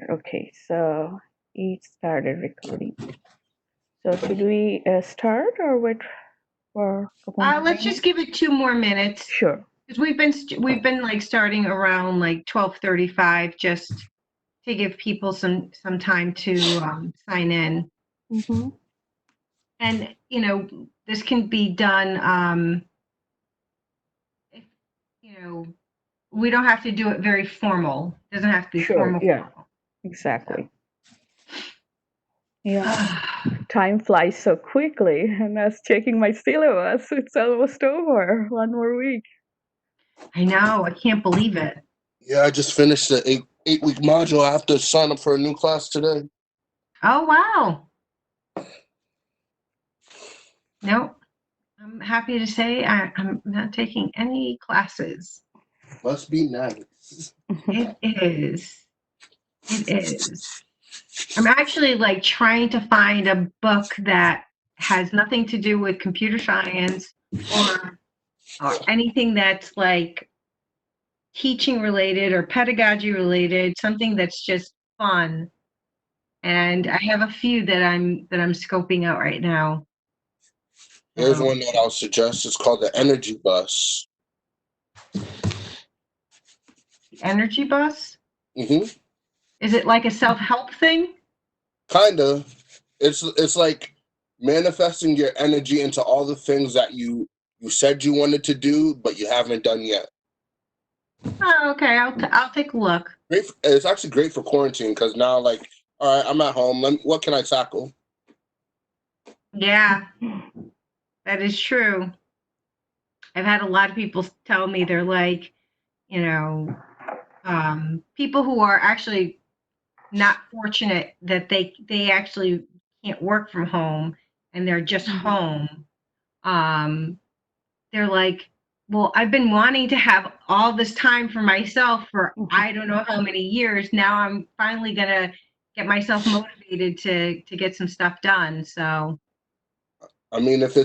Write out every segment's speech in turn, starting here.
Okay, so it started recording. So should we start or wait for a couple more Let's just minutes? give it 2 more minutes Sure. because we've been like starting around like 12:35 just to give people some time to sign in. Mm-hmm. And this can be done. If, you know, we don't have to do it very formal. It doesn't have to be Sure. formal. Yeah. Exactly. Yeah. Time flies so quickly, and I was checking my syllabus. It's almost over. One more week. I know. I can't believe it. Yeah, I just finished the eight-week module. I have to sign up for a new class today. Oh wow. No, I'm happy to say I'm not taking any classes. Must be nice. It is. It is. I'm actually like trying to find a book that has nothing to do with computer science or anything that's like teaching related or pedagogy related, something that's just fun. And I have a few that I'm scoping out right now. Here's So, one that I'll suggest. It's called the Energy Bus. the energy bus? Mm-hmm. Is it like a self-help thing? Kinda. It's like manifesting your energy into all the things that you said you wanted to do, but you haven't done yet. Oh, okay. I'll take a look. It's actually great for quarantine because now, like, all right, I'm at home. What can I tackle? Yeah, that is true. I've had a lot of people tell me they're like, you know, people who are actually not fortunate that they actually can't work from home and they're just home. Um, they're like, well, I've been wanting to have all this time for myself for I don't know how many years. Now I'm finally gonna get myself motivated to get some stuff done. So I mean, if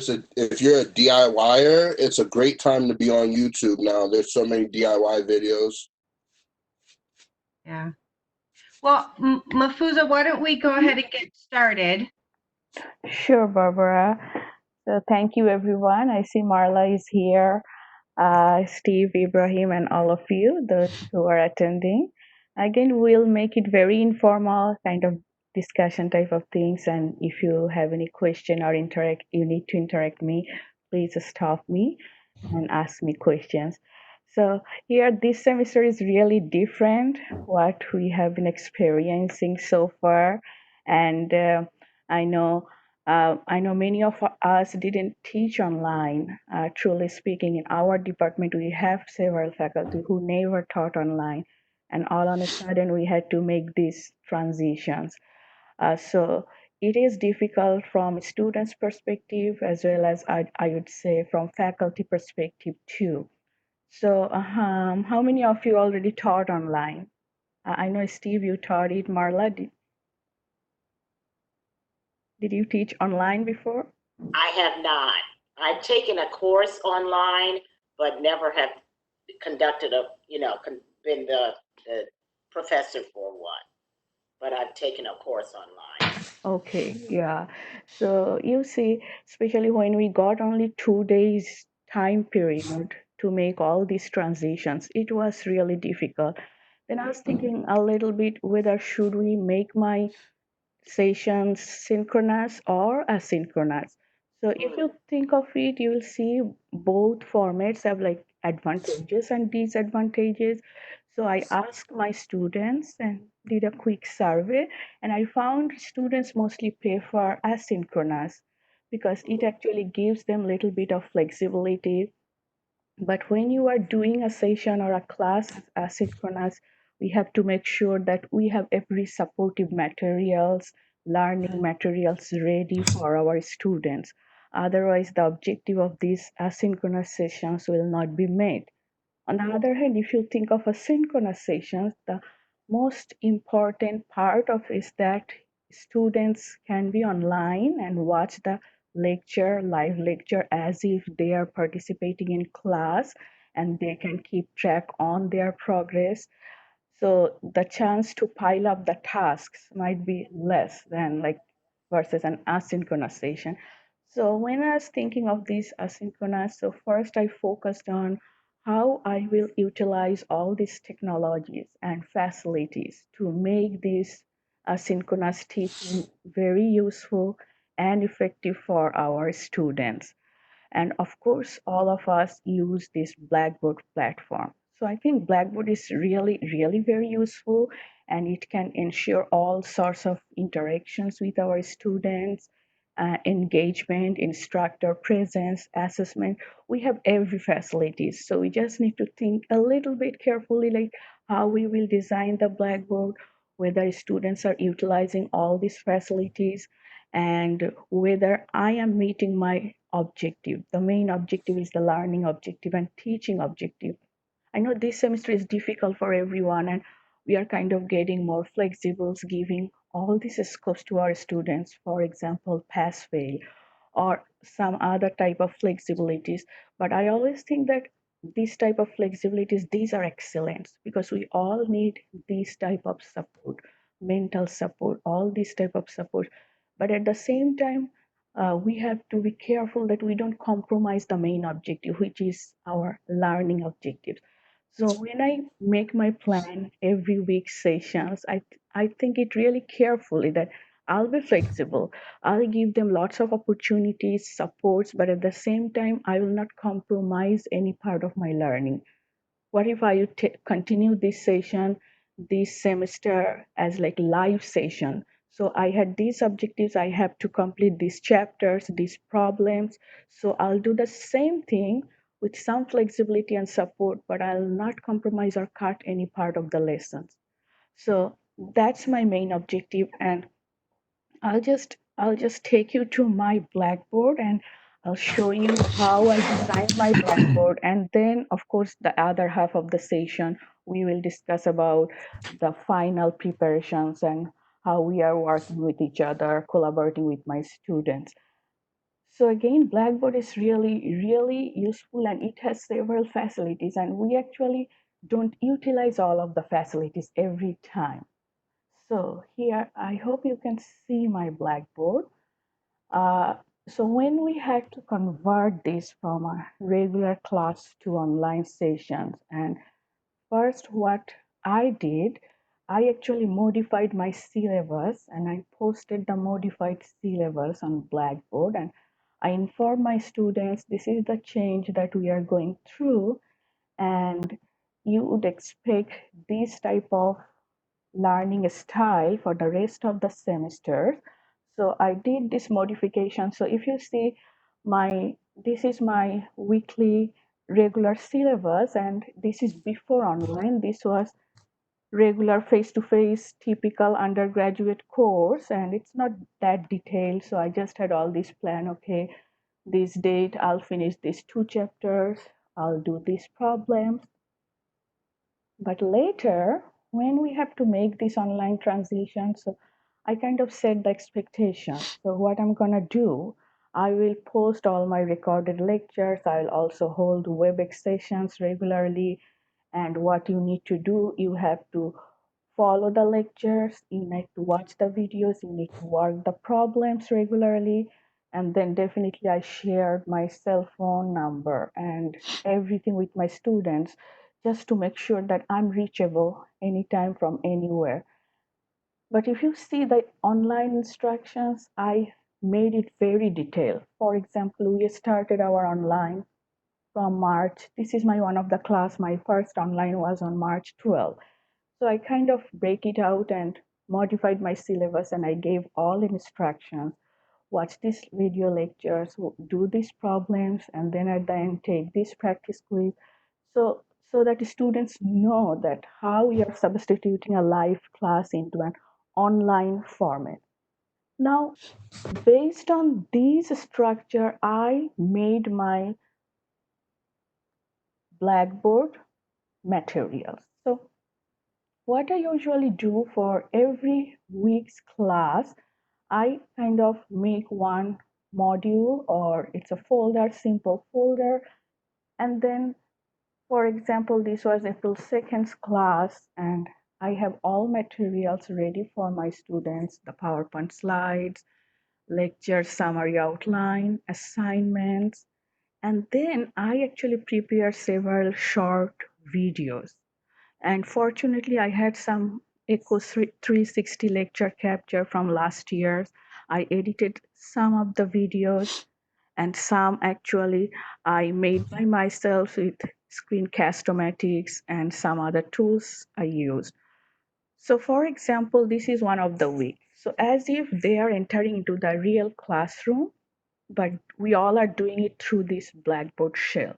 you're a DIYer, it's a great time to be on YouTube now. There's so many DIY videos. yeah. Well, Mafuza, why don't we go ahead and get started? Sure, Barbara. So thank you, everyone. I see Marla is here, Steve, Ibrahim, and all of you, those who are attending. Again, we'll make it very informal, kind of discussion type of things. And if you have any question or you need to interact me, please stop me and ask me questions. So here, this semester is really different what we have been experiencing so far, and I know I know many of us didn't teach online. Truly speaking, in our department, we have several faculty who never taught online, and all on a sudden we had to make these transitions. So it is difficult from students' perspective as well as I would say from faculty perspective too. So how many of you already taught online? I know Steve, you taught it. Marla, did you teach online before? I have not. I've taken a course online, but never have conducted been the professor for one. But I've taken a course online. Okay, yeah. So you see, especially when we got only 2 days time period to make all these transitions, it was really difficult. Then I was thinking a little bit whether should we make my sessions synchronous or asynchronous. So if you think of it, you will see both formats have like advantages and disadvantages. So I asked my students and did a quick survey, and I found students mostly prefer asynchronous because it actually gives them a little bit of flexibility. But when you are doing a session or a class asynchronous, we have to make sure that we have every supportive materials, learning materials ready for our students. Otherwise, the objective of these asynchronous sessions will not be met. On the other hand, if you think of a synchronous sessions, the most important part of is that students can be online and watch the live lecture as if they are participating in class, and they can keep track on their progress. So the chance to pile up the tasks might be less than like versus an asynchronous session. So when I was thinking of these asynchronous, so first I focused on how I will utilize all these technologies and facilities to make this asynchronous teaching very useful and effective for our students. And of course, all of us use this Blackboard platform. So I think Blackboard is really, really very useful, and it can ensure all sorts of interactions with our students, engagement, instructor presence, assessment. We have every facilities. So we just need to think a little bit carefully like how we will design the Blackboard, whether students are utilizing all these facilities, and whether I am meeting my objective. The main objective is the learning objective and teaching objective. I know this semester is difficult for everyone, and we are kind of getting more flexible, giving all these scopes to our students, for example, pass fail or some other type of flexibilities. But I always think that these type of flexibilities, these are excellent because we all need this type of support, mental support, all this type of support. But at the same time, we have to be careful that we don't compromise the main objective, which is our learning objectives. So when I make my plan every week sessions, I think it really carefully that I'll be flexible. I'll give them lots of opportunities, supports, but at the same time, I will not compromise any part of my learning. What if I continue this session this semester as like live session? So I had these objectives, I have to complete these chapters, these problems. So I'll do the same thing with some flexibility and support, but I'll not compromise or cut any part of the lessons. So that's my main objective. And I'll just take you to my Blackboard and I'll show you how I designed my Blackboard. And then, of course, the other half of the session, we will discuss about the final preparations and how we are working with each other, collaborating with my students. So again, Blackboard is really, really useful and it has several facilities, and we actually don't utilize all of the facilities every time. So here, I hope you can see my Blackboard. Uh, so when we had to convert this from a regular class to online sessions, and first what I did, I actually modified my syllabus and I posted the modified syllabus on Blackboard, and I informed my students this is the change that we are going through, and you would expect this type of learning style for the rest of the semester. So I did this modification. So if you see this is my weekly regular syllabus, and this is before online. This was regular face-to-face typical undergraduate course, and it's not that detailed. So I just had all this plan. Okay, this date I'll finish these two chapters, I'll do these problems. But later, when we have to make this online transition, so I kind of set the expectation. So what I'm gonna do, I will post all my recorded lectures. I'll also hold WebEx sessions regularly. And what you need to do, you have to follow the lectures, you need to watch the videos, you need to work the problems regularly. And then definitely I shared my cell phone number and everything with my students just to make sure that I'm reachable anytime from anywhere. But if you see the online instructions, I made it very detailed. For example, we started our online from March. This is my one of the class. My first online was on March 12th. So I kind of break it out and modified my syllabus, and I gave all instructions. Watch these video lectures, do these problems, and then at the end take this practice quiz. So that students know that how we are substituting a live class into an online format. Now, based on this structure, I made my Blackboard materials. So what I usually do for every week's class, I kind of make one module or it's a folder, simple folder. And then, for example, this was April 2nd's class, and I have all materials ready for my students, the PowerPoint slides, lecture summary outline, assignments, and then I actually prepare several short videos. And fortunately, I had some Echo 360 lecture capture from last year. I edited some of the videos and some actually I made by myself with Screencast-O-Matics and some other tools I used. So for example, this is one of the week. So as if they are entering into the real classroom, but we all are doing it through this Blackboard shell.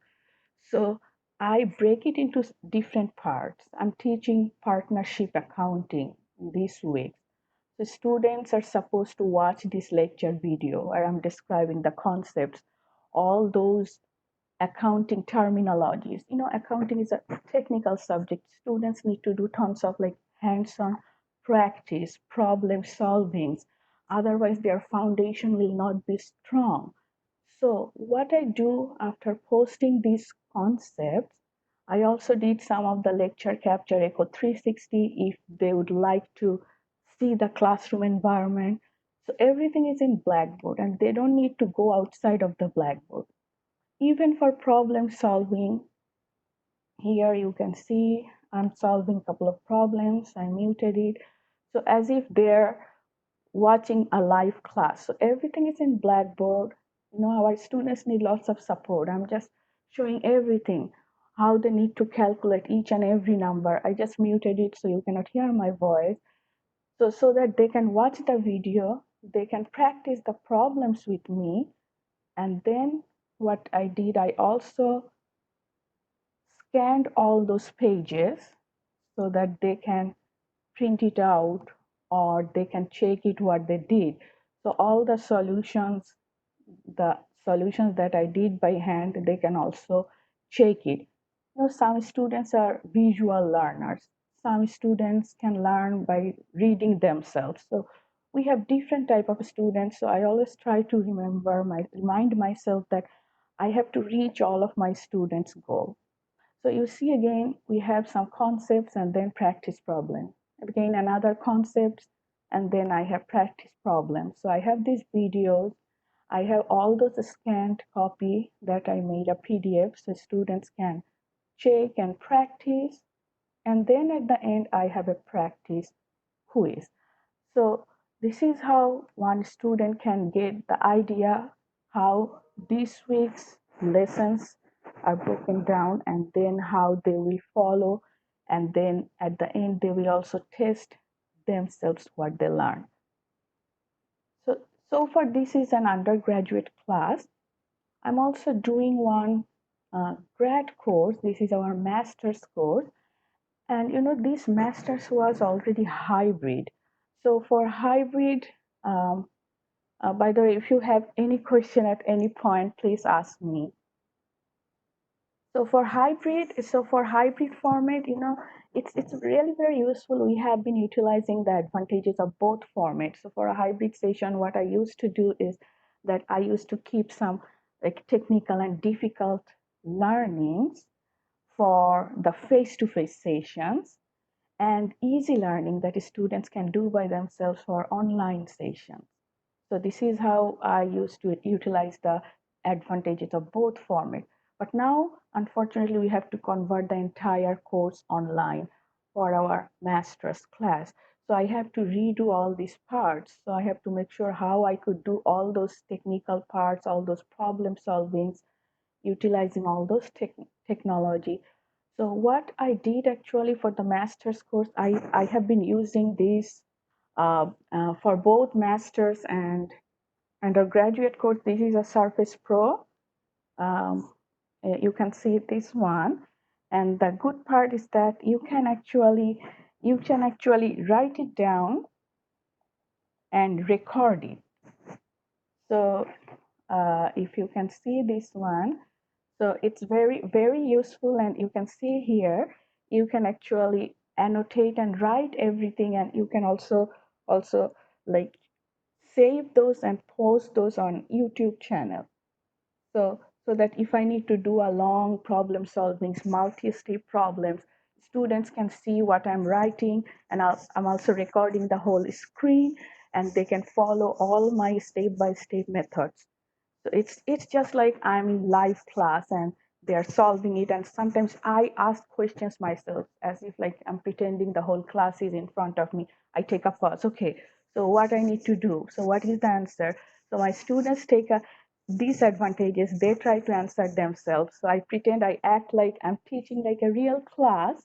So I break it into different parts. I'm teaching partnership accounting this week. The students are supposed to watch this lecture video where I'm describing the concepts, all those accounting terminologies. You know, accounting is a technical subject. Students need to do tons of like hands-on practice, problem solving. Otherwise, their foundation will not be strong. So what I do after posting these concepts, I also did some of the lecture capture Echo 360 if they would like to see the classroom environment. So everything is in Blackboard and they don't need to go outside of the Blackboard. Even for problem solving, here you can see I'm solving a couple of problems. I muted it. So as if they're watching a live class. So everything is in Blackboard. You know, our students need lots of support. I'm just showing everything, how they need to calculate each and every number. I just muted it so you cannot hear my voice. So that they can watch the video, they can practice the problems with me. And then what I did, I also scanned all those pages so that they can print it out or they can check it what they did. So all the solutions that I did by hand, they can also check it. You know, some students are visual learners. Some students can learn by reading themselves. So we have different type of students. So I always try to remind myself that I have to reach all of my students' goal. So you see again, we have some concepts and then practice problem. Again, another concepts and then I have practice problems. So I have these videos. I have all those scanned copy that I made a PDF so students can check and practice. And then at the end, I have a practice quiz. So this is how one student can get the idea how this week's lessons are broken down and then how they will follow, and then at the end they will also test themselves what they learn. So far this is an undergraduate class. I'm also doing one grad course. This is our master's course. And you know, this master's was already hybrid. So for hybrid, um, by the way, if you have any question at any point, please ask me. So for hybrid format, you know, it's really very useful. We have been utilizing the advantages of both formats. So for a hybrid session, what I used to do is that I used to keep some like technical and difficult learnings for the face-to-face sessions and easy learning that students can do by themselves for online sessions. So this is how I used to utilize the advantages of both formats. But now, unfortunately, we have to convert the entire course online for our master's class. So I have to redo all these parts. So I have to make sure how I could do all those technical parts, all those problem solvings, utilizing all those technology. So what I did actually for the master's course, I have been using this for both master's and undergraduate course. This is a Surface Pro. Um, you can see this one. And the good part is that you can actually write it down and record it. So if you can see this one, so it's very, very useful. And you can see here, you can actually annotate and write everything. And you can also like save those and post those on YouTube channel. So that if I need to do a long problem solving, multi-step problems, students can see what I'm writing, and I'm also recording the whole screen, and they can follow all my step-by-step methods. So it's just like I'm in live class and they're solving it. And sometimes I ask questions myself as if like I'm pretending the whole class is in front of me. I take a pause. Okay, so what I need to do? So what is the answer? So my students take a disadvantages. They try to answer themselves. So I pretend I act like I'm teaching like a real class,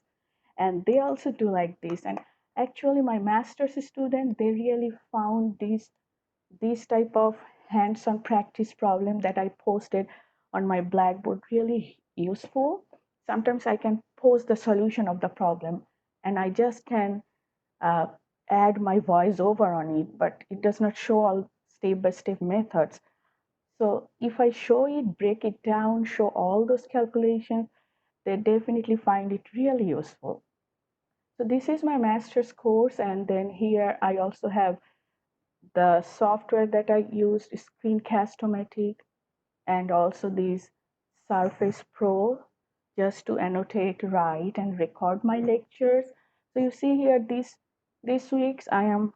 and they also do like this. And actually, my master's student, they really found these type of hands-on practice problem that I posted on my Blackboard really useful. Sometimes I can post the solution of the problem and I just can uh, add my voice over on it, but it does not show all step-by-step methods. So if I show it, break it down, show all those calculations, they definitely find it really useful. So this is my master's course, and then here I also have the software that I used, Screencast-O-Matic, and also this Surface Pro, just to annotate, write, and record my lectures. So you see here, this week's I'm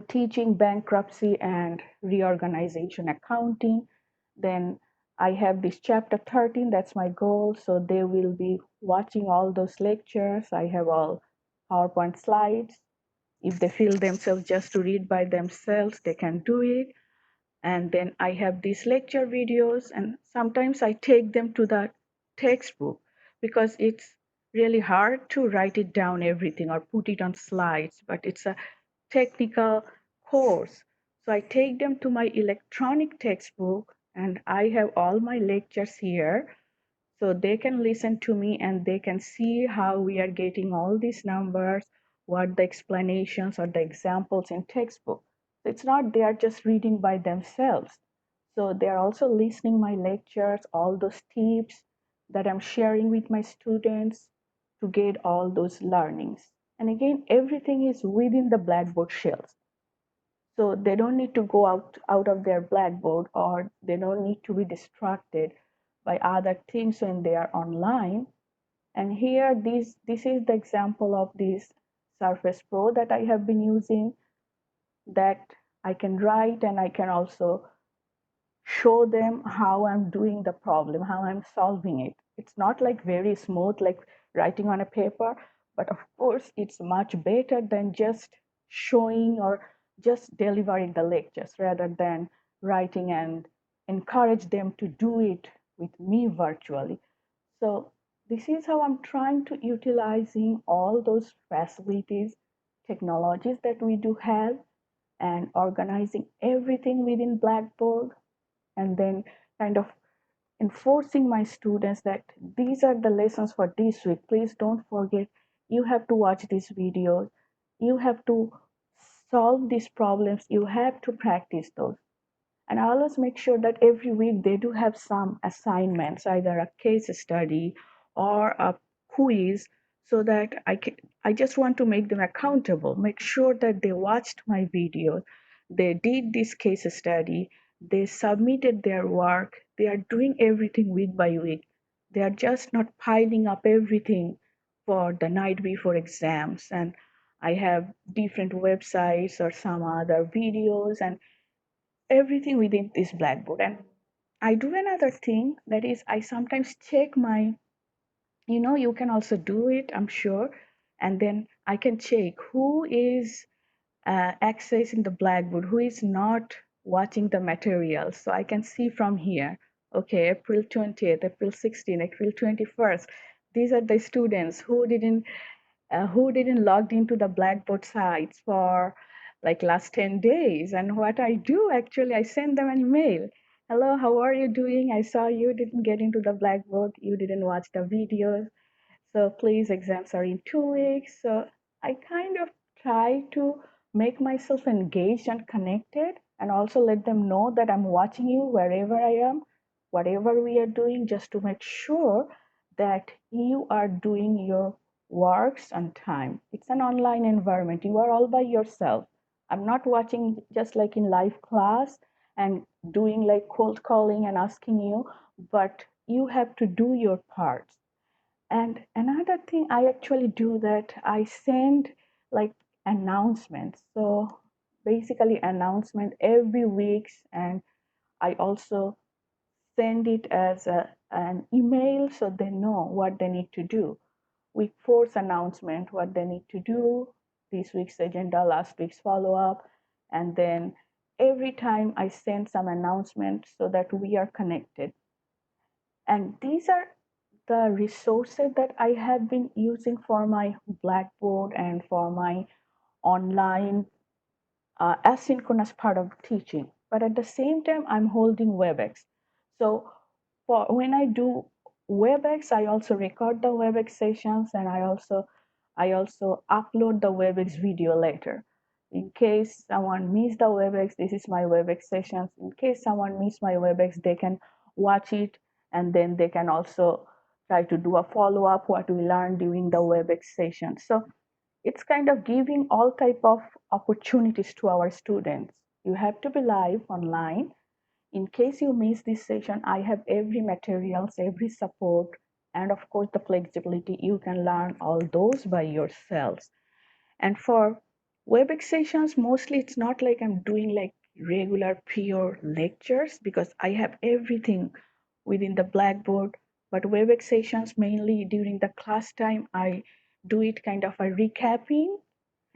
teaching bankruptcy and reorganization accounting. Then I have this chapter 13, that's my goal. So they will be watching all those lectures. I have all PowerPoint slides. If they feel themselves just to read by themselves, they can do it. And then I have these lecture videos, and sometimes I take them to the textbook because it's really hard to write it down everything or put it on slides, but it's a technical course. So I take them to my electronic textbook, and I have all my lectures here, so they can listen to me and they can see how we are getting all these numbers, what the explanations or the examples in textbook. So it's not they are just reading by themselves. So they are also listening my lectures, all those tips that I'm sharing with my students to get all those learnings. And again, everything is within the Blackboard shells. So they don't need to go out of their Blackboard, or they don't need to be distracted by other things when they are online. And here, this is the example of this Surface Pro that I have been using, that I can write and I can also show them how I'm doing the problem, how I'm solving it. It's not like very smooth like writing on a paper, but of course it's much better than just showing or just delivering the lectures, rather than writing and encourage them to do it with me virtually. So this is how I'm trying to utilizing all those facilities, technologies that we do have, and organizing everything within Blackboard, and then kind of enforcing my students that these are the lessons for this week. Please don't forget, you have to watch these videos, you have to solve these problems, you have to practice those. And I always make sure that every week they do have some assignments, either a case study or a quiz, so that I just want to make them accountable, make sure that they watched my videos, they did this case study, they submitted their work, they are doing everything week by week. They are just not piling up everything for the night before exams. And I have different websites or some other videos and everything within this Blackboard. And I do another thing, that is I sometimes check my, you can also do it, I'm sure. And then I can check who is accessing the Blackboard, who is not watching the material. So I can see from here, okay, April 20th, April 16th, April 21st. These are the students who didn't logged into the Blackboard sites for like last 10 days. And what I do, actually, I send them an email. Hello, how are you doing? I saw you didn't get into the Blackboard. You didn't watch the videos. So please, exams are in 2 weeks. So I kind of try to make myself engaged and connected, and also let them know that I'm watching you wherever I am, whatever we are doing, just to make sure that you are doing your works on time. It's an online environment. You are all by yourself. I'm not watching just like in live class and doing like cold calling and asking you, but you have to do your part. And another thing I actually do that I send like announcements. So basically announcement every week, and I also send it as an email so they know what they need to do. Week four's announcement, what they need to do, this week's agenda, last week's follow up, and then every time I send some announcement so that we are connected. And these are the resources that I have been using for my Blackboard and for my online asynchronous part of teaching. But at the same time, I'm holding WebEx. So for when I do WebEx, I also record the WebEx sessions, and I also upload the WebEx video later. In case someone missed the WebEx, this is my WebEx sessions. In case someone missed my WebEx, they can watch it, and then they can also try to do a follow up what we learned during the WebEx session. So it's kind of giving all type of opportunities to our students. You have to be live online. In case you miss this session, I have every materials, every support, and of course the flexibility. You can learn all those by yourselves. And for WebEx sessions, mostly it's not like I'm doing like regular pure lectures because I have everything within the Blackboard. But WebEx sessions, mainly during the class time, I do it kind of a recapping,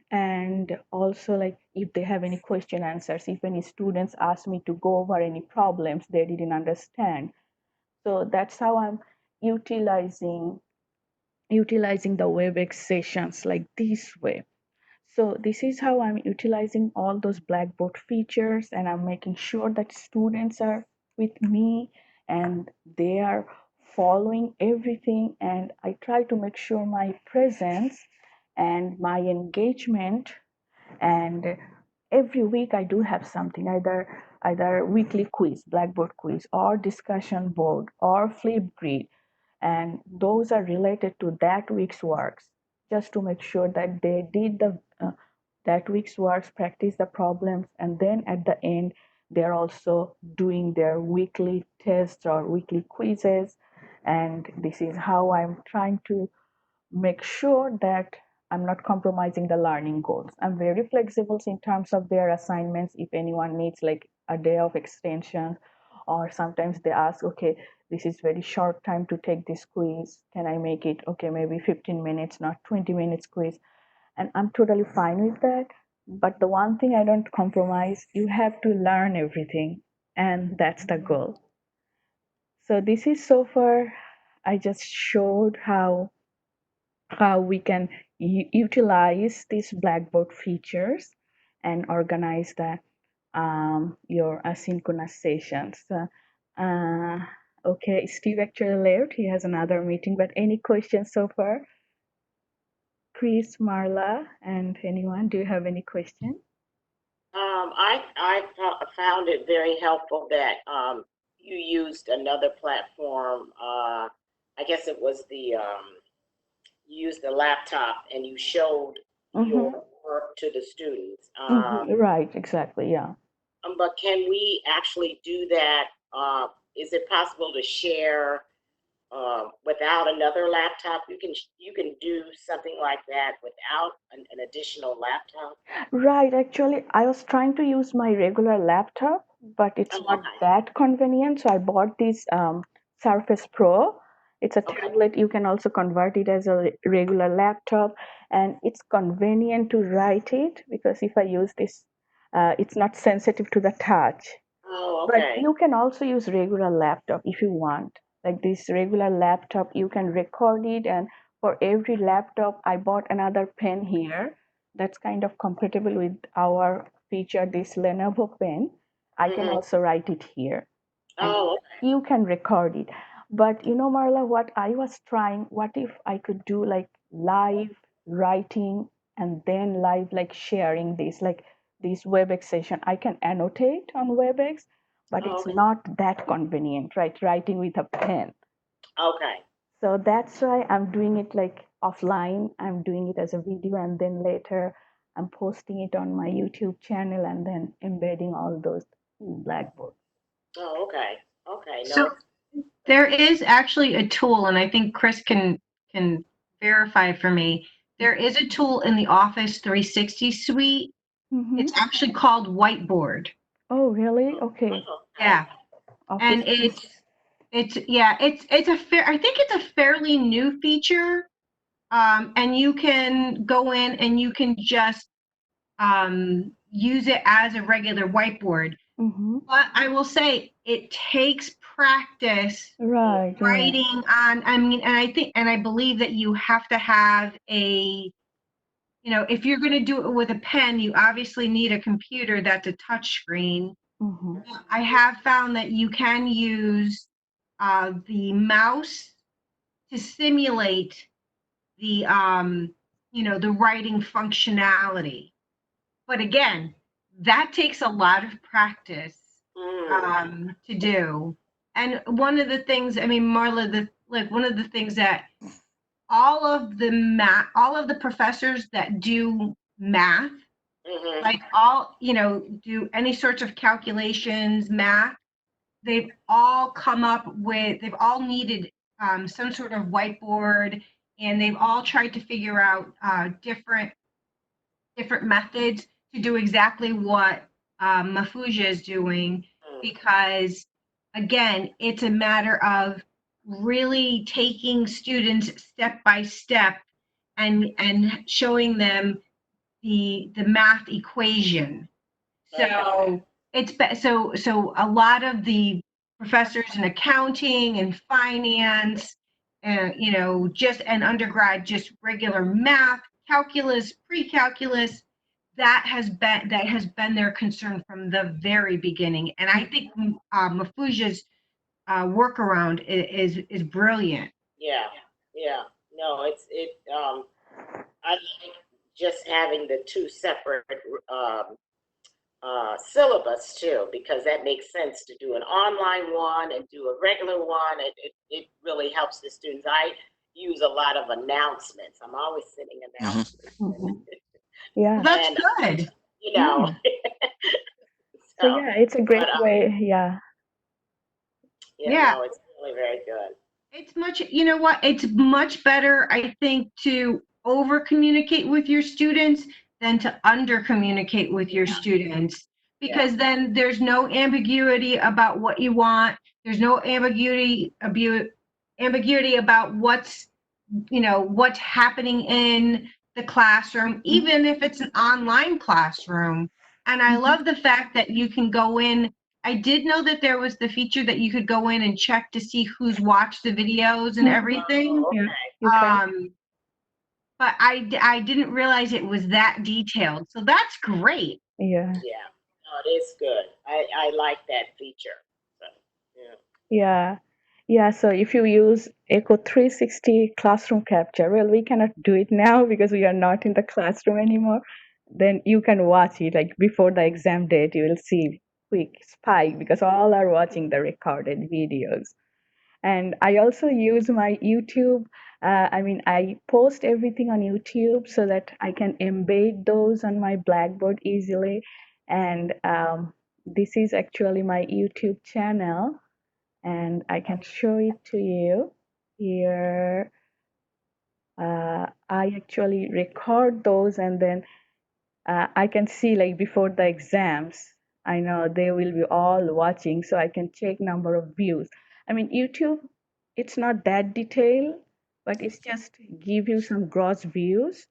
and also like if they have any question answers, if any students ask me to go over any problems they didn't understand. So that's how I'm utilizing utilizing the WebEx sessions like this way. So this is how I'm utilizing all those Blackboard features, and I'm making sure that students are with me and they are following everything, and I try to make sure my presence and my engagement. And every week I do have something, either weekly quiz, Blackboard quiz, or discussion board, or Flipgrid, and those are related to that week's works, just to make sure that they did the that week's works, practice the problems, and then at the end they're also doing their weekly tests or weekly quizzes. And this is how I'm trying to make sure that I'm not compromising the learning goals. I'm very flexible in terms of their assignments. If anyone needs like a day of extension, or sometimes they ask, okay, this is very short time to take this quiz. Can I make it, okay, maybe 15 minutes, not 20 minutes quiz? And I'm totally fine with that. But the one thing I don't compromise, you have to learn everything. And that's the goal. So this is so far, I just showed how we can utilize these Blackboard features and organize your asynchronous sessions. Okay, Steve actually left. He has another meeting. But any questions so far? Chris, Marla, and anyone? Do you have any question? I found it very helpful that you used another platform. I guess it was you used the laptop and you showed your Mm-hmm. work to the students. Mm-hmm. Right, exactly. Yeah. But can we actually do that? Is it possible to share without another laptop? You can do something like that without an additional laptop. Right, actually, I was trying to use my regular laptop, but it's Oh, not okay. that convenient. So I bought this Surface Pro. It's a Okay. tablet. You can also convert it as a regular laptop, and it's convenient to write it because if I use this, it's not sensitive to the touch. Oh, But okay. you can also use regular laptop if you want. Like this regular laptop, you can record it, and for every laptop, I bought another pen here that's kind of compatible with our feature, this Lenovo pen. I can Mm-hmm. also write it here, and Oh, okay. you can record it. But Marla, what I was trying, what if I could do like live writing and then live like sharing this, like this WebEx session? I can annotate on WebEx, but Oh, it's okay. not that convenient, right? Writing with a pen. Okay. So that's why I'm doing it like offline. I'm doing it as a video, and then later I'm posting it on my YouTube channel and then embedding all those in Blackboard. Oh, okay. Okay. No, So there is actually a tool, and I think Chris can can verify for me. There is a tool in the Office 360 suite. Mm-hmm. It's actually called Whiteboard. Oh, really? Okay. Oh, Yeah, Office and it's a fair. I think it's a fairly new feature. And you can go in and you can just use it as a regular whiteboard. Mm-hmm. But I will say it takes practice Right, right. writing on. I mean, and I think and I believe that you have to have a, if you're going to do it with a pen, you obviously need a computer that's a touch screen. Mm-hmm. I have found that you can use the mouse to simulate the the writing functionality. But again, that takes a lot of practice to do. And one of the things, I mean, Marla, one of the things that all of the professors that do math, like do any sorts of calculations, math, they've all they've all needed some sort of whiteboard, and they've all tried to figure out different methods to do exactly what Mahfuja is doing, because again, it's a matter of really taking students step by step and showing them the math equation. So so a lot of the professors in accounting and finance, and just an undergrad, just regular math, calculus, pre-calculus, that has been their concern from the very beginning. And I think Mahfuja's workaround is brilliant. Yeah, yeah. No, I like just having the two separate syllabus too, because that makes sense to do an online one and do a regular one. It really helps the students. I use a lot of announcements. I'm always sending announcements. Mm-hmm. Yeah. Well, that's And, good. you know, So yeah, it's a great but, way. Yeah. Yeah. no, it's really very good. It's much, you know what? It's much better, I think, to over communicate with your students than to under communicate with your students, because then there's no ambiguity about what you want. There's no ambiguity about what's happening in the classroom, even if it's an online classroom. And I love the fact that you can go in. I did know that there was the feature that you could go in and check to see who's watched the videos and everything. Oh, Yeah. okay. You can. But I didn't realize it was that detailed. So that's great. Yeah. Yeah. No, it is good. I like that feature. So, yeah. Yeah. Yeah. So if you use Echo 360 classroom capture, well, we cannot do it now because we are not in the classroom anymore. Then you can watch it like before the exam date. You will see quick spike because all are watching the recorded videos. And I also use my YouTube. I mean, I post everything on YouTube so that I can embed those on my Blackboard easily. And this is actually my YouTube channel, and I can show it to you here. I actually record those, and then I can see like before the exams. I know they will be all watching, so I can check number of views. I mean, YouTube, it's not that detailed, but it's just give you some gross views,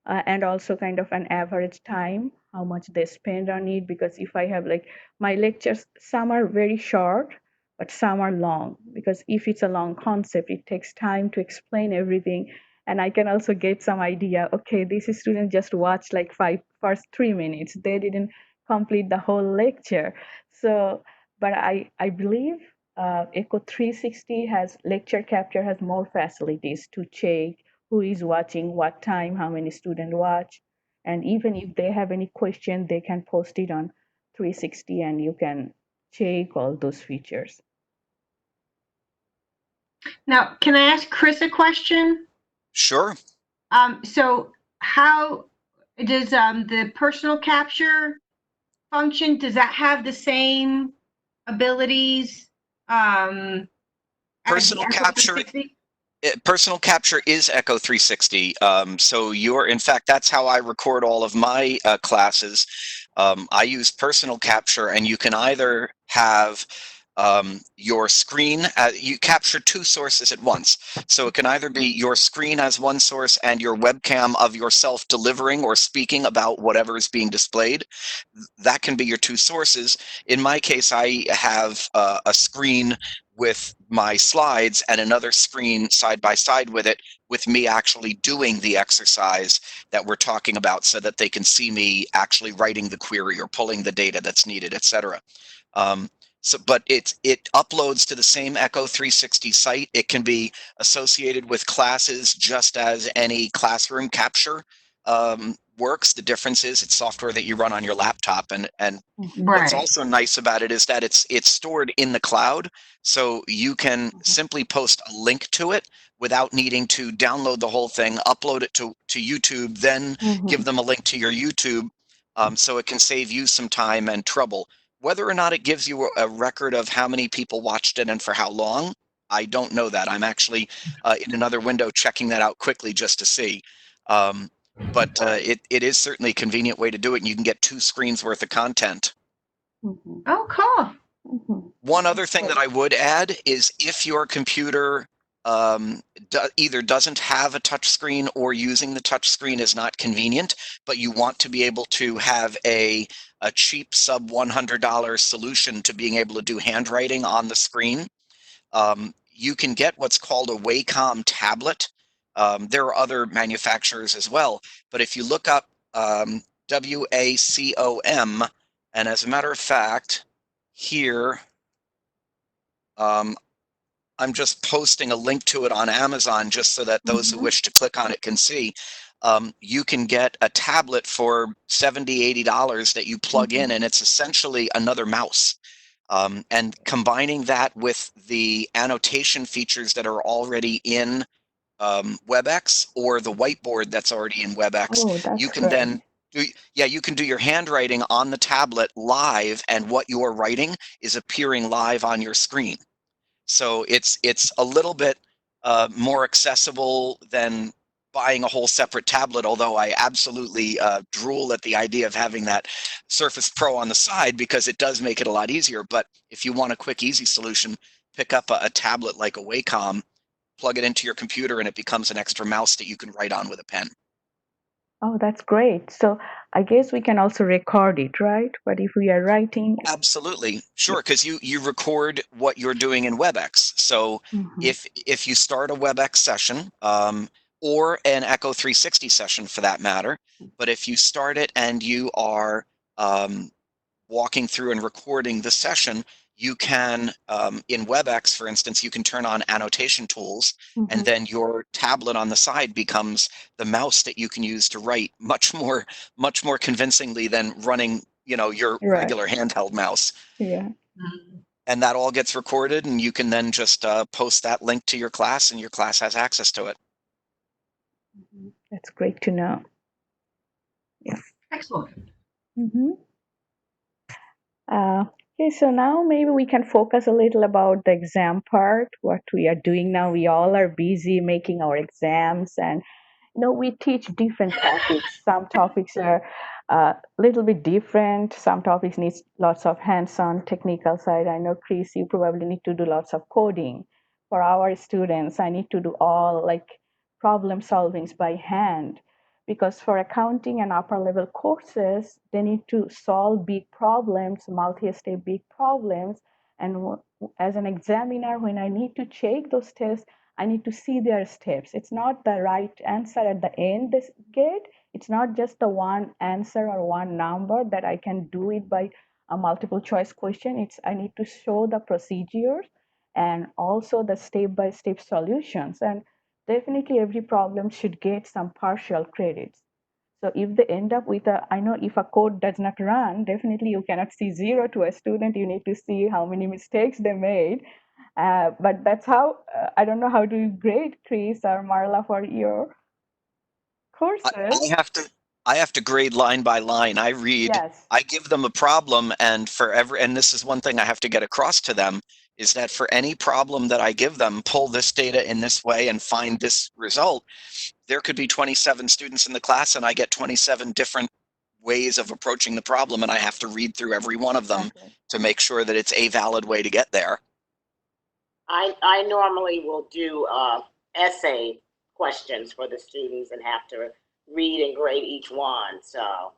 and also kind of an average time, how much they spend on it. Because if I have like my lectures, some are very short, but some are long. Because if it's a long concept, it takes time to explain everything. And I can also get some idea, okay, this student just watched like first 3 minutes. They didn't complete the whole lecture. So, but I believe Echo 360 has lecture capture has more facilities to check who is watching, what time, how many students watch. And even if they have any question, they can post it on 360 and you can check all those features. Now, can I ask Chris a question? Sure. So how does the personal capture function, does that have the same abilities as Personal the Echo capture 360? Personal capture is Echo 360. So in fact, that's how I record all of my classes. I use personal capture, and you can either have your screen, you capture two sources at once. So it can either be your screen as one source and your webcam of yourself delivering or speaking about whatever is being displayed. That can be your two sources. In my case, I have a screen with my slides and another screen side by side with it, with me actually doing the exercise that we're talking about, so that they can see me actually writing the query or pulling the data that's needed, etc. But it uploads to the same Echo 360 site. It can be associated with classes just as any classroom capture works. The difference is it's software that you run on your laptop, and what's Right. also nice about it is that it's stored in the cloud, so you can simply post a link to it without needing to download the whole thing, upload it to YouTube, then give them a link to your YouTube. So it can save you some time and trouble. Whether or not it gives you a record of how many people watched it and for how long, I don't know that. I'm actually in another window checking that out quickly just to see. But it is certainly a convenient way to do it, and you can get two screens worth of content. Oh, cool. One other thing that I would add is, if your computer either doesn't have a touch screen or using the touch screen is not convenient, but you want to be able to have a cheap sub $100 solution to being able to do handwriting on the screen, you can get what's called a Wacom tablet. There are other manufacturers as well, but if you look up WACOM, and as a matter of fact, here, I'm just posting a link to it on Amazon just so that those who wish to click on it can see. You can get a tablet for $70, $80 that you plug in, and it's essentially another mouse. And combining that with the annotation features that are already in WebEx, or the whiteboard that's already in WebEx, you can then you can do your handwriting on the tablet live, and what you're writing is appearing live on your screen. So it's a little bit more accessible than buying a whole separate tablet, although I absolutely drool at the idea of having that Surface Pro on the side, because it does make it a lot easier. But if you want a quick, easy solution, pick up a tablet like a Wacom, plug it into your computer, and it becomes an extra mouse that you can write on with a pen. Oh, that's great. So I guess we can also record it, right? But if we are writing, Absolutely. Sure, because you record what you're doing in WebEx. So if you start a WebEx session, or an Echo 360 session for that matter, but if you start it and you are walking through and recording the session, you can, in WebEx, for instance, you can turn on annotation tools, and then your tablet on the side becomes the mouse that you can use to write much more convincingly than running, your regular handheld mouse. Yeah. And that all gets recorded, and you can then just post that link to your class, and your class has access to it. That's great to know. Yeah. Excellent. Okay, so now maybe we can focus a little about the exam part, what we are doing now. We all are busy making our exams, and we teach different topics. Some topics are a little bit different. Some topics need lots of hands-on technical side. I know, Chris, you probably need to do lots of coding. For our students, I need to do all like problem solvings by hand, because for accounting and upper level courses, they need to solve big problems, multi-step big problems. And as an examiner, when I need to check those tests, I need to see their steps. It's not the right answer at the end they get. It's not just the one answer or one number that I can do it by a multiple choice question. I need to show the procedures and also the step-by-step solutions. And definitely every problem should get some partial credits. So if they end up with I know if a code does not run, definitely you cannot see 0 to a student. You need to see how many mistakes they made. But that's how, I don't know how to grade, Chris or Marla, for your courses. I have to grade line by line. Yes. I give them a problem, and and this is one thing I have to get across to them, is that for any problem that I give them, pull this data in this way and find this result, there could be 27 students in the class and I get 27 different ways of approaching the problem, and I have to read through every one of them Exactly. to make sure that it's a valid way to get there. I normally will do essay questions for the students and have to read and grade each one. So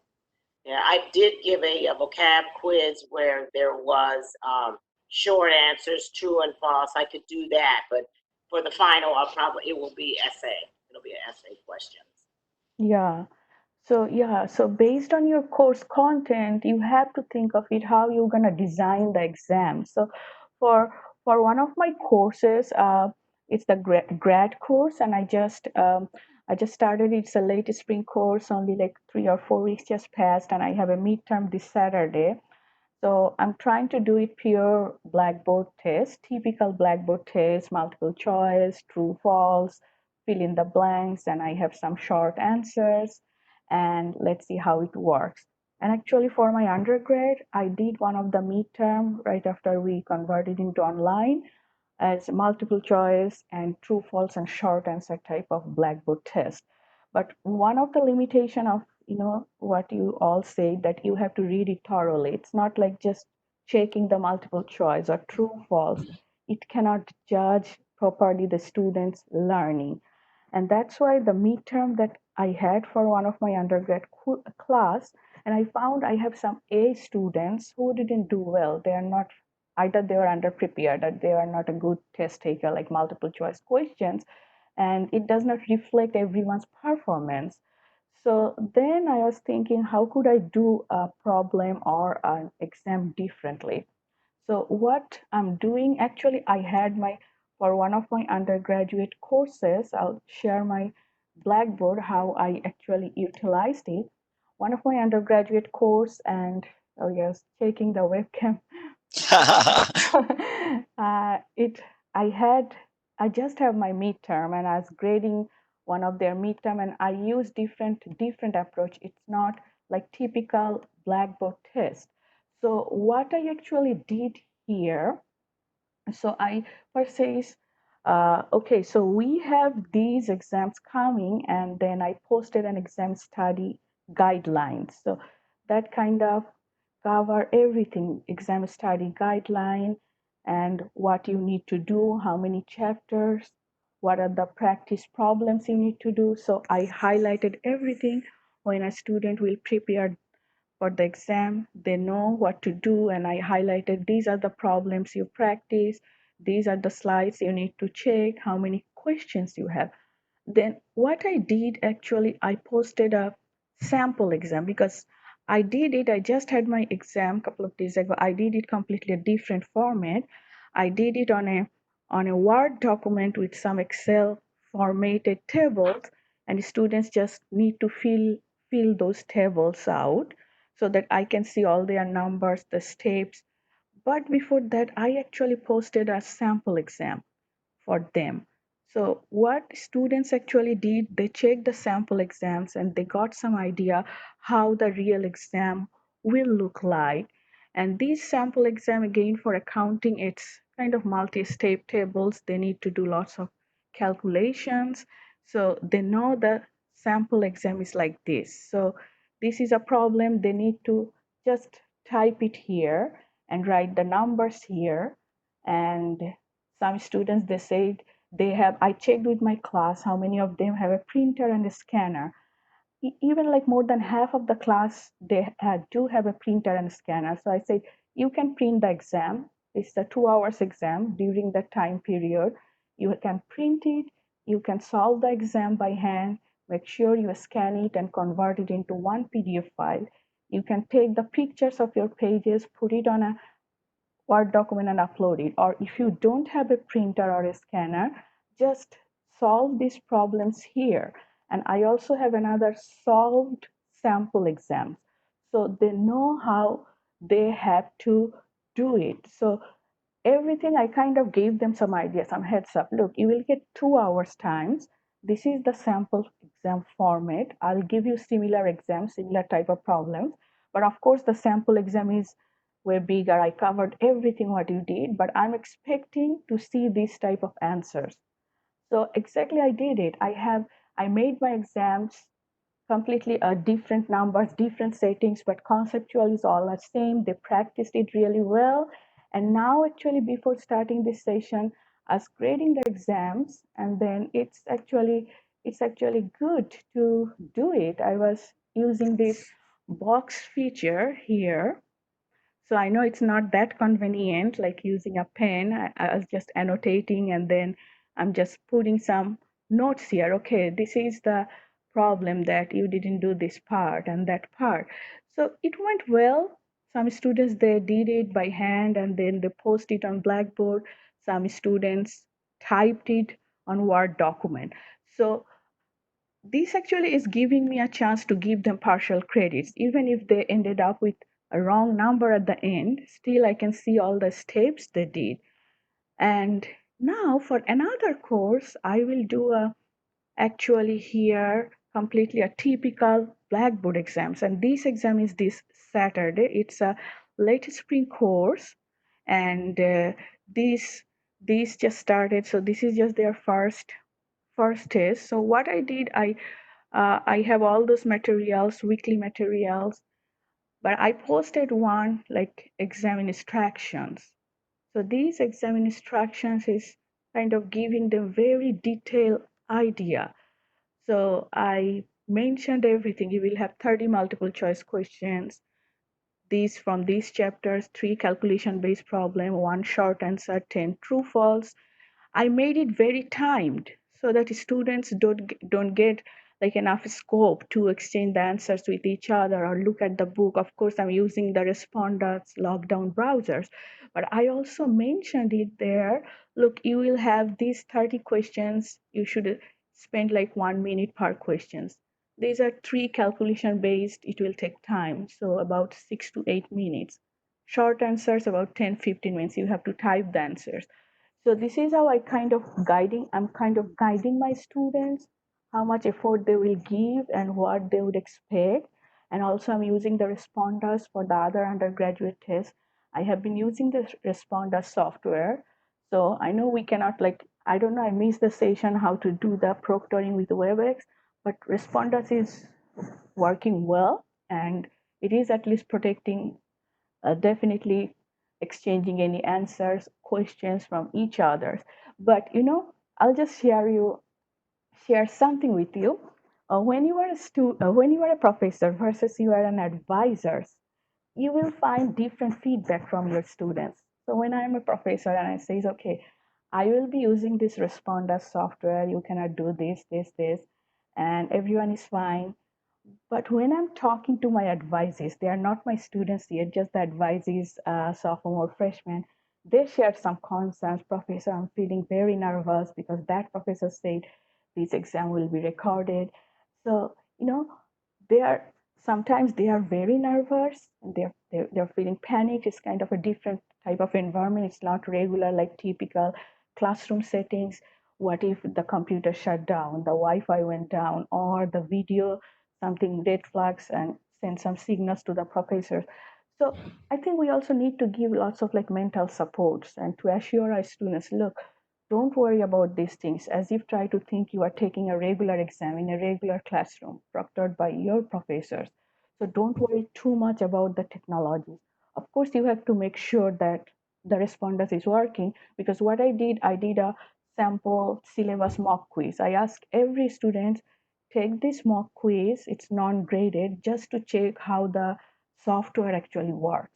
yeah, I did give a vocab quiz where there was short answers, true and false. I could do that, but for the final, it will be essay. It'll be an essay questions. Yeah. So based on your course content, you have to think of it how you're gonna design the exam. So for for one of my courses, it's the grad course, and I just started. It's a late spring course, only like 3 or 4 weeks just passed, and I have a midterm this Saturday. So I'm trying to do it pure blackboard test, typical blackboard test, multiple choice, true, false, fill in the blanks, and I have some short answers, and let's see how it works. And actually for my undergrad, I did one of the midterm right after we converted into online as multiple choice and true, false, and short answer type of blackboard test. But one of the limitation of what you all say that you have to read it thoroughly. It's not like just checking the multiple choice or true, false. It cannot judge properly the students' learning. And that's why the midterm that I had for one of my undergrad class, and I found I have some A students who didn't do well. They are not, either they were underprepared or they are not a good test taker, like multiple choice questions, and it does not reflect everyone's performance. So then I was thinking, how could I do a problem or an exam differently? So what I'm doing, actually, I had for one of my undergraduate courses, I'll share my Blackboard, how I actually utilized it. One of my undergraduate course, and oh yes, taking the webcam. It, I had, I just have my midterm, and I was grading one of their midterm, and I use different approach. It's not like typical Blackboard test. So what I actually did here, so I first says, okay, so we have these exams coming, and then I posted an exam study guidelines. So that kind of cover everything, exam study guideline, and what you need to do, how many chapters, what are the practice problems you need to do. So I highlighted everything when a student will prepare for the exam. They know what to do, and I highlighted these are the problems you practice, these are the slides you need to check, how many questions you have. Then what I did, actually, I posted a sample exam because I just had my exam a couple of days ago. I did it completely different format. I did it on a Word document with some Excel formatted tables, and students just need to fill those tables out so that I can see all their numbers, the steps. But before that, I actually posted a sample exam for them. So what students actually did, they checked the sample exams and they got some idea how the real exam will look like. And these sample exam, again, for accounting, it's kind of multi-step tables. They need to do lots of calculations. So they know the sample exam is like this. So this is a problem. They need to just type it here and write the numbers here. And some students, they said they have, I checked with my class how many of them have a printer and a scanner. Even like more than half of the class, they do have a printer and a scanner. So I said, you can print the exam. It's a 2 hours exam during that time period. You can print it, you can solve the exam by hand, make sure you scan it and convert it into one PDF file. You can take the pictures of your pages, put it on a Word document and upload it. Or if you don't have a printer or a scanner, just solve these problems here. And I also have another solved sample exams. So they know how they have to do it. So everything, I kind of gave them some idea, some heads up. Look, you will get 2 hours times. This is the sample exam format. I'll give you similar exams, similar type of problems. But of course, the sample exam is were bigger. I covered everything what you did, but I'm expecting to see this type of answers. So exactly I did it. I made my exams completely different numbers, different settings, but conceptual is all the same. They practiced it really well. And now actually before starting this session, I was grading the exams, and then it's actually good to do it. I was using this box feature here, so I know it's not that convenient like using a pen. I was just annotating and then I'm just putting some notes here. Okay, this is the problem that you didn't do this part and that part. So it went well. Some students they did it by hand and then they post it on Blackboard. Some students typed it on Word document. So this actually is giving me a chance to give them partial credits. Even if they ended up with a wrong number at the end, still I can see all the steps they did. And now for another course, I will do a actually here completely a typical Blackboard exams. And this exam is this Saturday. It's a late spring course, and this just started. So this is just their first test. So what I did, I have all those materials, weekly materials, but I posted one like exam instructions. So these exam instructions is kind of giving them very detailed idea. So I mentioned everything. You will have 30 multiple choice questions. These from these chapters, 3 calculation based problem, 1 short answer, 10 true false. I made it very timed so that students don't get like enough scope to exchange the answers with each other or look at the book. Of course, I'm using the responders lockdown browsers, but I also mentioned it there. Look, you will have these 30 questions. You should spend like 1 minute per questions. These are 3 calculation based. It will take time, so about 6 to 8 minutes. Short answers about 10-15 minutes. You have to type the answers. So this is how I'm kind of guiding my students, how much effort they will give and what they would expect. And also I'm using the responders for the other undergraduate tests. I have been using the responder software. So I know we cannot like, I don't know, I missed the session how to do the proctoring with WebEx, but responders is working well and it is at least protecting definitely exchanging any answers, questions from each other. But I'll just share something with you. When you are a professor versus you are an advisor, you will find different feedback from your students. So when I'm a professor and I say, okay, I will be using this responder software, you cannot do this, and everyone is fine. But when I'm talking to my advisees, they are not my students yet, just the advisees, sophomore, freshman. They shared some concerns. Professor, I'm feeling very nervous because that professor said this exam will be recorded. So, they are sometimes they are very nervous. They're feeling panic. It's kind of a different type of environment. It's not regular like typical classroom settings. What if the computer shut down, the Wi-Fi went down, or the video something red flags and send some signals to the professors. So I think we also need to give lots of like mental supports and to assure our students, look, don't worry about these things as if try to think you are taking a regular exam in a regular classroom proctored by your professors. So don't worry too much about the technology. Of course, you have to make sure that the responders is working because what I did a sample syllabus mock quiz. I asked every student take this mock quiz. It's non-graded just to check how the software actually works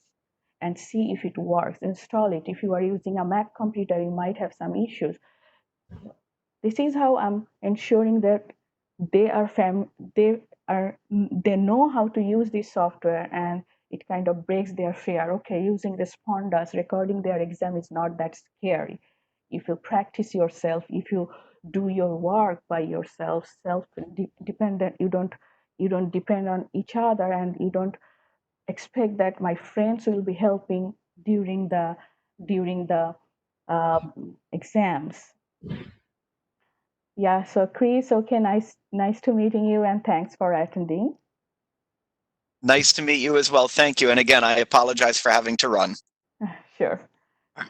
and see if it works. Install it. If you are using a Mac computer, you might have some issues. This is how I'm ensuring that they are they know how to use this software and it kind of breaks their fear. Okay, using responders, recording their exam is not that scary. If you practice yourself, if you do your work by yourself, self-dependent, you don't depend on each other and you don't expect that my friends will be helping during the exams. Yeah, so Chris, okay, nice to meeting you and thanks for attending. Nice to meet you as well. Thank you. And again, I apologize for having to run. Sure.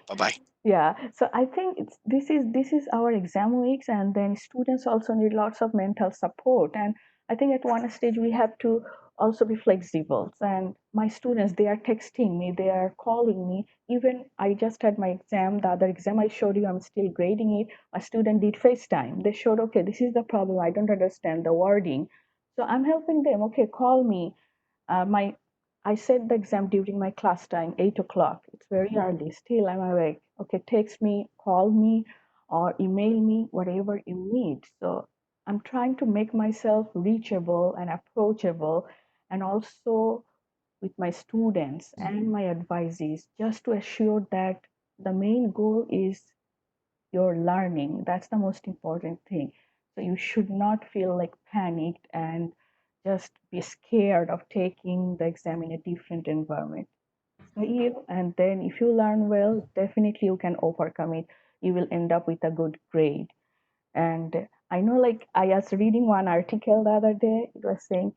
Bye-bye. Yeah, so I think this is our exam weeks, and then students also need lots of mental support. And I think at one stage we have to also be flexible. And my students, they are texting me, they are calling me. Even I just had my exam, the other exam I showed you, I'm still grading it. A student did FaceTime. They showed, okay, this is the problem. I don't understand the wording. So I'm helping them. Okay, call me. My I set the exam during my class time, 8 o'clock. It's very early. Still, I'm awake. Okay, text me, call me, or email me, whatever you need. So I'm trying to make myself reachable and approachable, and also with my students and my advisees, just to assure that the main goal is your learning. That's the most important thing. So you should not feel like panicked and just be scared of taking the exam in a different environment. So and then if you learn well, definitely you can overcome it. You will end up with a good grade. And I know, like, I was reading one article the other day. It was saying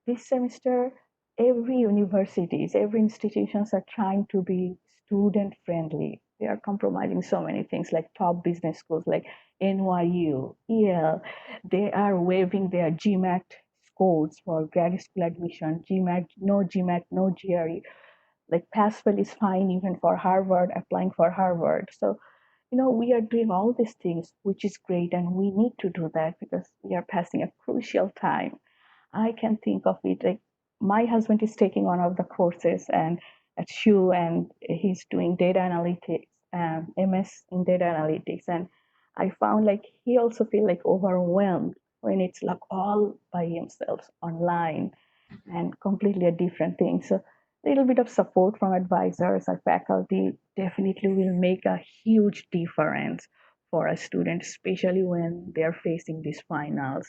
this semester, every universities, every institutions are trying to be student friendly. They are compromising so many things, like top business schools like NYU, EL. They are waiving their GMAT scores for grad school admission. GMAT, no GRE. Like pass fail is fine even for Harvard, applying for Harvard. So we are doing all these things, which is great, and we need to do that because we are passing a crucial time. I can think of it like my husband is taking one of the courses and at SHU, and he's doing data analytics, MS in data analytics, and I found like he also feel like overwhelmed when it's like all by himself online and completely a different thing. So a little bit of support from advisors or faculty definitely will make a huge difference for a student, especially when they're facing these finals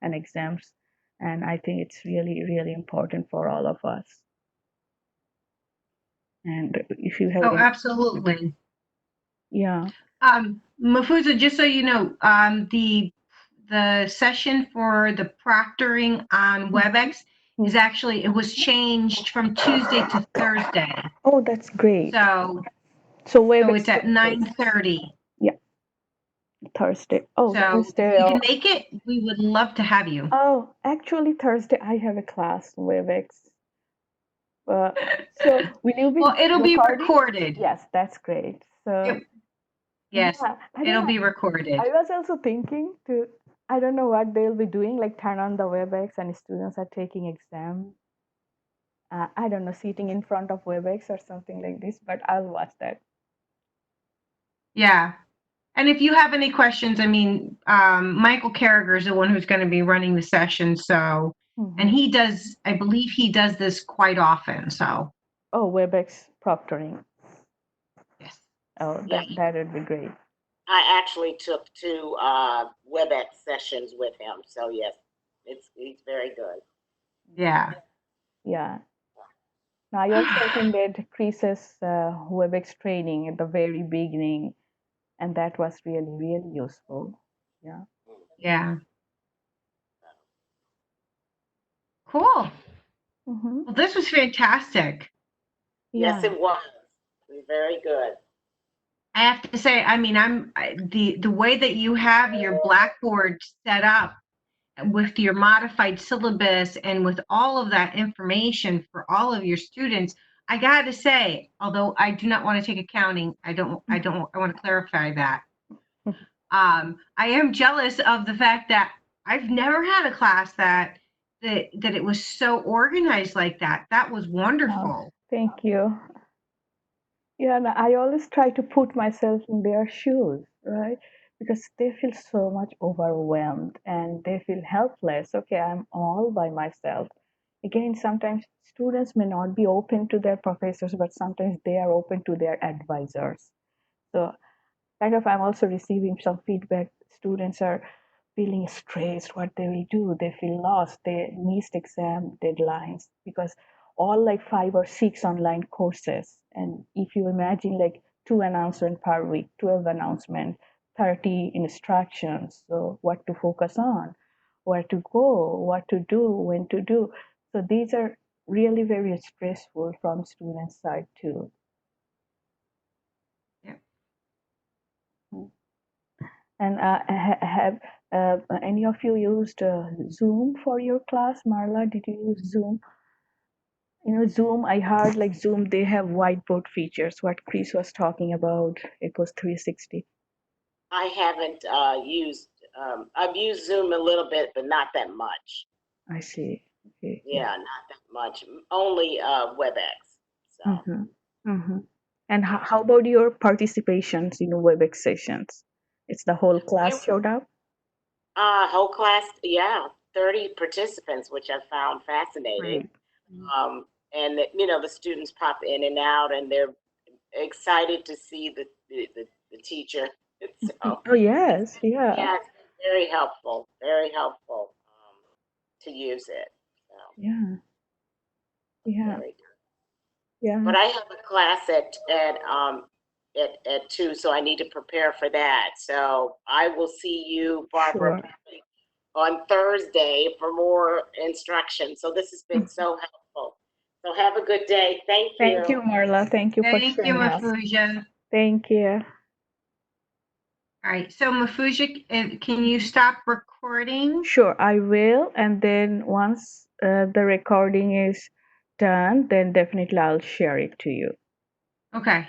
and exams. And I think it's really, really important for all of us. And if you have Oh, any, absolutely. yeah. Mafuza, just so you know, the session for the proctoring on WebEx is actually, it was changed from Tuesday to Thursday. Oh, that's great. So WebEx it's at 9:30. Yeah, Thursday. Oh, So if Thursday. you can make it, we would love to have you. Oh, actually, Thursday I have a class WebEx. So will you be Well, it'll be recording? recorded. Yes, that's great. So Yes, yeah, I don't it'll know. be recorded. I was also thinking to, I don't know what they'll be doing, like turn on the WebEx and students are taking exam. I don't know, sitting in front of WebEx or something like this, but I'll watch that. Yeah. And if you have any questions, I mean, Michael Carragher is the one who's going to be running the session. So, and he does, I believe he does this quite often. So, Oh, WebEx proctoring. yes. Oh, Yeah. that would be great. I actually took 2 WebEx sessions with him. So yes, he's very good. Yeah. Yeah. Now, I also attended Chris's WebEx training at the very beginning, and that was really, really useful. Yeah. Yeah. Cool. Mm-hmm. Well, this was fantastic. Yes, Yeah. it was. Very good. I have to say, I mean, the way that you have your Blackboard set up with your modified syllabus and with all of that information for all of your students, I got to say, although I do not want to take accounting, I want to clarify that. I am jealous of the fact that I've never had a class that it was so organized like that. That was wonderful. Thank you. Yeah, and I always try to put myself in their shoes, right? Because they feel so much overwhelmed and they feel helpless. Okay, I'm all by myself. Again, sometimes students may not be open to their professors, but sometimes they are open to their advisors. So kind of I'm also receiving some feedback. Students are feeling stressed, what they will do. They feel lost. They missed exam deadlines because all like 5 or 6 online courses. And if you imagine like 2 announcements per week, 12 announcements, 30 instructions. So what to focus on, where to go, what to do, when to do. So these are really very stressful from student side too. Yeah. And have any of you used Zoom for your class? Marla, did you use Zoom? Zoom, I heard like Zoom, they have whiteboard features, what Chris was talking about. It was 360. I haven't I've used Zoom a little bit, but not that much. I see. Okay. Yeah, not that much. Only WebEx. So Mm-hmm. Mm-hmm. And how about your participations in WebEx sessions? It's the whole class showed up? whole class, yeah, 30 participants, which I found fascinating. Right. And the students pop in and out, and they're excited to see the teacher. So Oh, yes. Yeah. yeah, it's been very helpful to use it. So Yeah. Yeah. very good. Yeah. But I have a class at 2, so I need to prepare for that. So I will see you, Barbara, Sure. on Thursday for more instruction. So this has been so helpful. So have a good day. Thank Thank you. you, Marla. Thank you for Thank you, sharing us. Mahfuja. Thank you. All right, so Mahfuja, can you stop recording? Sure, I will. And then once the recording is done, then definitely I'll share it to you. Okay.